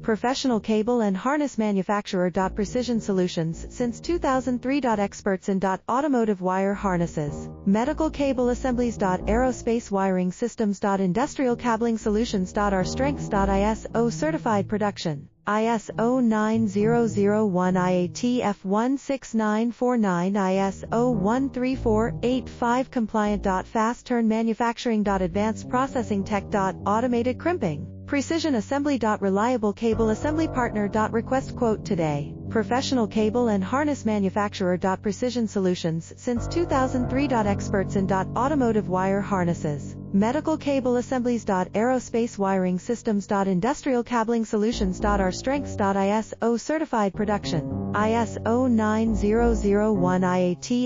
Professional cable and harness manufacturer. Precision Solutions since 2003. Experts in automotive wire harnesses, medical cable assemblies. Aerospace wiring systems. Industrial cabling solutions. Our strengths. ISO certified production. ISO 9001 IATF 16949 ISO 13485 compliant. Fast turn manufacturing. Advanced processing tech. Automated crimping. Precision assembly. Reliable cable assembly partner. Request quote today. Professional cable and harness manufacturer. Precision Solutions since 2003. Experts in automotive wire harnesses, medical cable assemblies. Aerospace wiring systems. Industrial cabling solutions. Our strengths. ISO certified production. ISO 9001 IATF